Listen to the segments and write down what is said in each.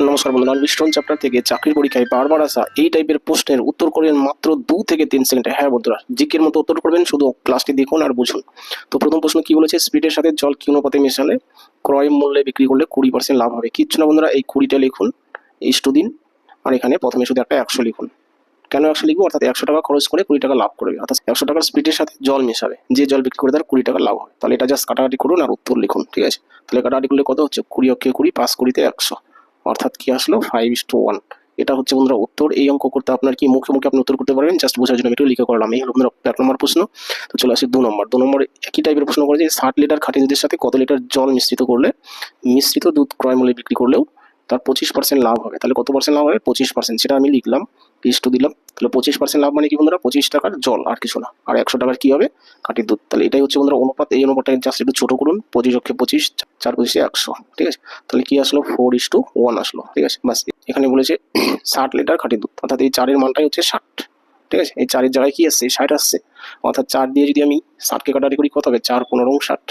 নমস্কার বন্ধুরা, মিশ্রণ চ্যাপ্টার থেকে চাকরির পরীক্ষায় বারবার আসা এই টাইপের প্রশ্নের উত্তর করবেন মাত্র 2 থেকে 3 সেকেন্ডে। হ্যাঁ বন্ধুরা, জিকের মতো উত্তর করবেন, শুধু ক্লাসটি দেখুন আর বুঝুন। তো প্রথম প্রশ্ন কি বলেছে, স্পিডের সাথে জল কি অনুপাতে মেশালে ক্রয় মূল্যে বিক্রি করলে 20% লাভ হবে। কিচ্ছু না বন্ধুরা, এই 20টা লিখুন, ইস্টু দিন, আর এখানে প্রথমে শুধু একটা 100 লিখুন। কেন 100 লিখবো? অর্থাৎ 100 টাকা খরচ করে 20 টাকা লাভ করবে, অর্থাৎ 100 টাকার স্পিডের সাথে জল মেশাবে, যে জল বিক্রি করে তার 20 টাকা লাভ হবে। তাহলে এটা জাস্ট কাটাকাটি করুন আর উত্তর লিখুন, ঠিক আছে? তাহলে কাটাকাটি করলে কত হচ্ছে, 20 অক্ষে 20, 5 20-তে 100, অর্থাৎ কি আসলো 5:1। এটা হচ্ছে বন্ধুরা উত্তর। এই অঙ্ক করতে আপনার কি মুখে মুখে আপনি উত্তর করতে পারবেন, জাস্ট বোঝার জন্য আমি একটু লিখে করলাম। এই হলো বন্ধুরা 1 নম্বর প্রশ্ন। তো চলে আসি 2 নম্বর। 2 নম্বরে একই টাইপের প্রশ্ন করেছে, 60 লিটার খাঁটি দুধের সাথে কত লিটার জল মিশ্রিত করলে মিশ্রিত দুধ ক্রয় মূল্যে বিক্রি করলেও তার 25% লাভ হবে। তাহলে কত পার্সেন্ট লাভ হবে? 25%। সেটা আমি লিখলাম, ইস্টু দিলাম। তাহলে 25% লাভ মানে কি বন্ধুরা, 25 টাকার জল, আর কিছু না। আর 100 টাকার কি হবে, খাঁটি দুধ। তাহলে এটাই হচ্ছে বন্ধুরা অনুপাত। এই অনুপাতটাকে জাস্ট একটু ছোট করুন, 25 অক্ষে 25, 4 25-এ 100, ঠিক আছে? তাহলে কি আসলো, 4:1 আসলো, ঠিক আছে? বাস, এখানে বলেছে 60 লিটার খাঁটি দুধ, অর্থাৎ এই 4-এর মানটাই হচ্ছে 60, ঠিক আছে? এই 4-এর জায়গায় কি আসছে, 60 আসছে, অর্থাৎ 4 দিয়ে যদি আমি 60কে কাটাকাটি করি কত হবে, 4 15 60।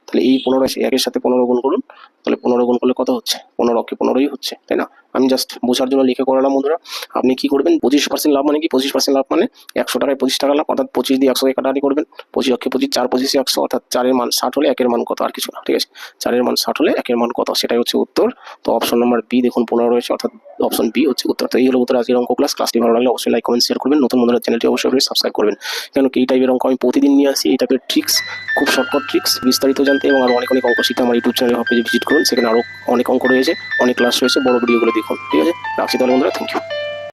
তাহলে এই 15 আছে, 1-এর সাথে 15 গুণ করুন, তাহলে 15 গুণ করলে কত হচ্ছে, 15 অক্ষে 15ই হচ্ছে, তাই না? আমি জাস্ট বোঝার জন্য লিখে করালাম বন্ধুরা। আপনি কি করবেন, 25% লাভ মানে কি, 25% লাভ মানে 100 টাকায় 25 টাকা লাভ, অর্থাৎ 25 দিয়ে 100কে কাটাকাটি করবেন, 25 অক্ষে 25, 4 25-এ 100, অর্থাৎ 4-এর মান 60 হলে 1-এর মান কত, আর কিছু না, ঠিক আছে? 4-এর মান 60 হলে 1-এর মান কত, সেটাই হচ্ছে উত্তর। তো অপশন নাম্বার বি দেখুন 15 রয়েছে, অর্থাৎ অপশন বি হচ্ছে উত্তর। তো এই হলো উত্তর আজকের অঙ্ক ক্লাস। ক্লাসটি ভালো লাগলে অবশ্যই লাইক কমেন্ট শেয়ার করবেন, নতুন বন্ধুরা চ্যানেলটি অবশ্যই সাবস্ক্রাইব করবেন, কেন কি এই টাইপের অঙ্ক আমি প্রতিদিন নিয়ে আসি। এই টাইপের ট্রিক্স, খুব শর্টকাট ট্রিক্স, বিস্তারিত জানতে এবং আরও অনেক অনেক অঙ্ক শিখতে আমার ইউটিউব চ্যানেল পেজে ভিজিট করুন। সেখানে আরও অনেক অঙ্ক রয়েছে, অনেক ক্লাস রয়েছে, বড় ভিডিওগুলো দেখুন, ঠিক আছে? রাখছি তাহলে বন্ধুরা, থ্যাংক ইউ।